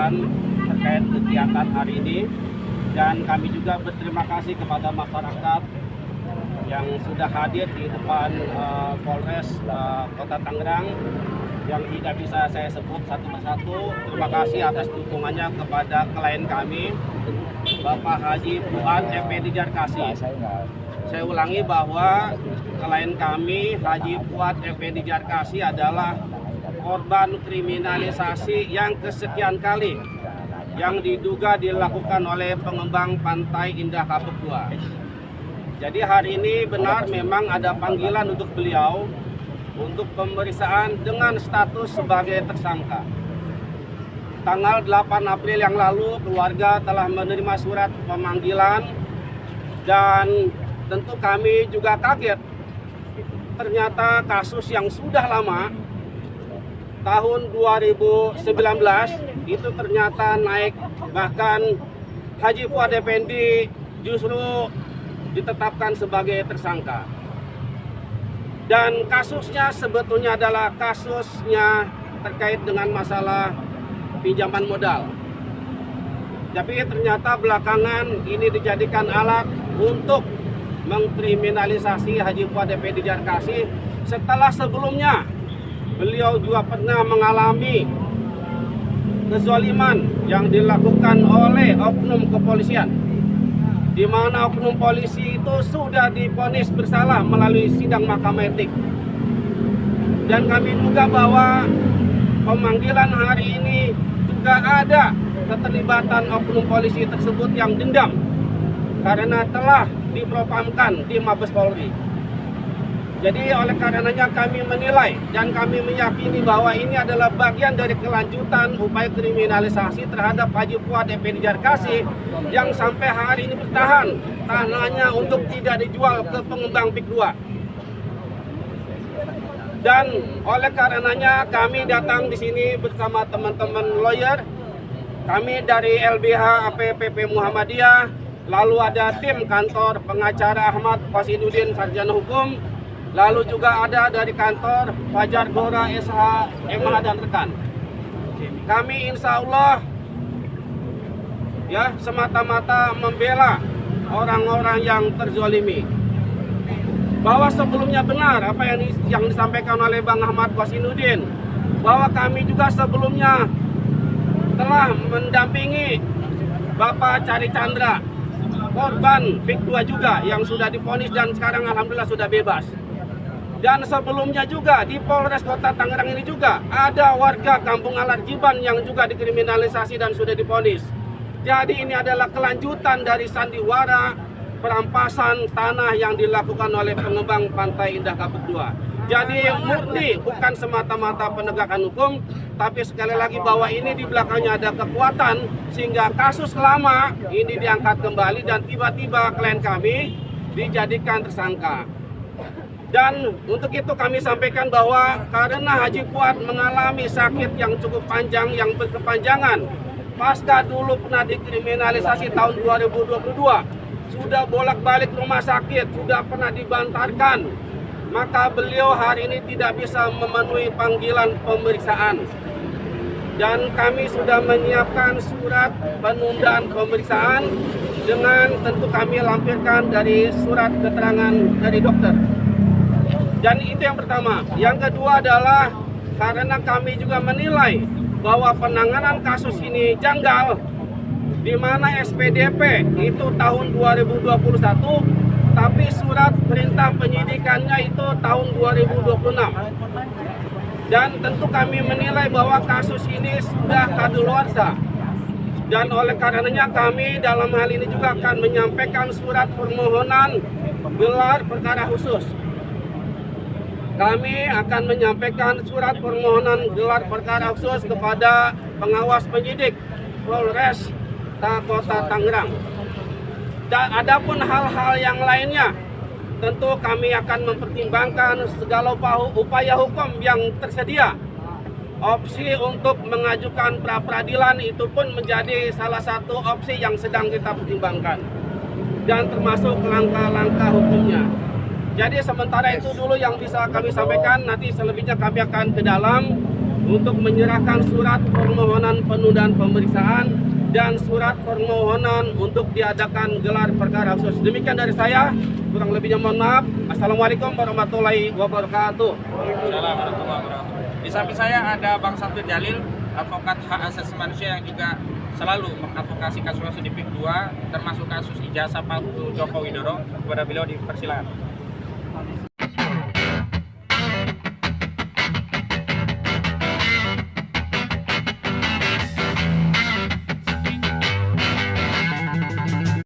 sampaikan terkait kegiatan hari ini, dan kami juga berterima kasih kepada masyarakat yang sudah hadir di depan Polres Kota Tangerang yang tidak bisa saya sebut satu persatu. Terima kasih atas dukungannya kepada klien kami, Bapak Haji Fuad Effendi Jarkasi. Saya ulangi bahwa klien kami Haji Fuad Effendi Jarkasi adalah korban kriminalisasi yang kesekian kali yang diduga dilakukan oleh pengembang Pantai Indah Kapuk II. Jadi hari ini benar memang ada panggilan untuk beliau untuk pemeriksaan dengan status sebagai tersangka. Tanggal 8 April yang lalu keluarga telah menerima surat pemanggilan dan tentu kami juga kaget. Ternyata kasus yang sudah lama tahun 2019 itu ternyata naik, bahkan Haji Fuad Effendi justru ditetapkan sebagai tersangka. Dan kasusnya sebetulnya adalah kasusnya terkait dengan masalah pinjaman modal. Tapi ternyata belakangan ini dijadikan alat untuk mengkriminalisasi Haji Fuad Effendi Jarkasi setelah sebelumnya beliau juga pernah mengalami kezaliman yang dilakukan oleh oknum kepolisian, di mana oknum polisi itu sudah divonis bersalah melalui sidang Mahkamah Etik. Dan kami duga bahwa pemanggilan hari ini juga ada keterlibatan oknum polisi tersebut yang dendam karena telah dipropamkan di Mabes Polri. Jadi oleh karenanya kami menilai dan kami meyakini bahwa ini adalah bagian dari kelanjutan upaya kriminalisasi terhadap Haji Fuad Effendi Jarkasi yang sampai hari ini bertahan tanahnya untuk tidak dijual ke pengembang PIK 2. Dan oleh karenanya kami datang di sini bersama teman-teman lawyer. Kami dari LBH APPP Muhammadiyah, lalu ada tim kantor pengacara Ahmad Fasidudin Sarjana Hukum, lalu juga ada dari kantor Fajar Gora SH MH dan rekan. Kami insya Allah ya semata-mata membela orang-orang yang terzolimi. Bahwa sebelumnya benar apa yang disampaikan oleh Bang Ahmad Fasidudin, bahwa kami juga sebelumnya telah mendampingi Bapak Cari Chandra, korban PIK 2 juga yang sudah divonis dan sekarang alhamdulillah sudah bebas. Dan sebelumnya juga di Polres Kota Tangerang ini juga ada warga Kampung Alarjiban yang juga dikriminalisasi dan sudah divonis. Jadi ini adalah kelanjutan dari sandiwara perampasan tanah yang dilakukan oleh pengembang Pantai Indah Kapuk II. Jadi murni bukan semata-mata penegakan hukum, tapi sekali lagi bahwa ini di belakangnya ada kekuatan sehingga kasus lama ini diangkat kembali dan tiba-tiba klien kami dijadikan tersangka. Dan untuk itu kami sampaikan bahwa karena Haji Fuad mengalami sakit yang cukup panjang, yang berkepanjangan, pasca dulu pernah dikriminalisasi tahun 2022, sudah bolak-balik rumah sakit, sudah pernah dibantarkan, maka beliau hari ini tidak bisa memenuhi panggilan pemeriksaan. Dan kami sudah menyiapkan surat penundaan pemeriksaan dengan tentu kami lampirkan dari surat keterangan dari dokter. Dan itu yang pertama. Yang kedua adalah karena kami juga menilai bahwa penanganan kasus ini janggal, di mana SPDP itu tahun 2021, tapi surat perintah penyidikannya itu tahun 2026. Dan tentu kami menilai bahwa kasus ini sudah kadaluarsa. Dan oleh karenanya kami dalam hal ini juga akan menyampaikan surat permohonan gelar perkara khusus. Kami akan menyampaikan surat permohonan gelar perkara khusus kepada pengawas penyidik Polres Kota Tangerang. Dan adapun hal-hal yang lainnya, tentu kami akan mempertimbangkan segala upaya hukum yang tersedia. Opsi untuk mengajukan pra-peradilan itu pun menjadi salah satu opsi yang sedang kita pertimbangkan. Dan termasuk langkah-langkah hukumnya. Jadi sementara itu dulu yang bisa kami sampaikan, nanti selebihnya kami akan ke dalam untuk menyerahkan surat permohonan penundaan pemeriksaan dan surat permohonan untuk diadakan gelar perkara khusus. Demikian dari saya, kurang lebihnya mohon maaf. Assalamualaikum warahmatullahi wabarakatuh. Waalaikumsalam warahmatullahi wabarakatuh. Di samping saya ada Bang Safir Jalil, advokat hak asasi manusia yang juga selalu mengadvokasi kasus di PIK 2, termasuk kasus ijazah palsu Joko Widodo. Kepada beliau dipersilakan.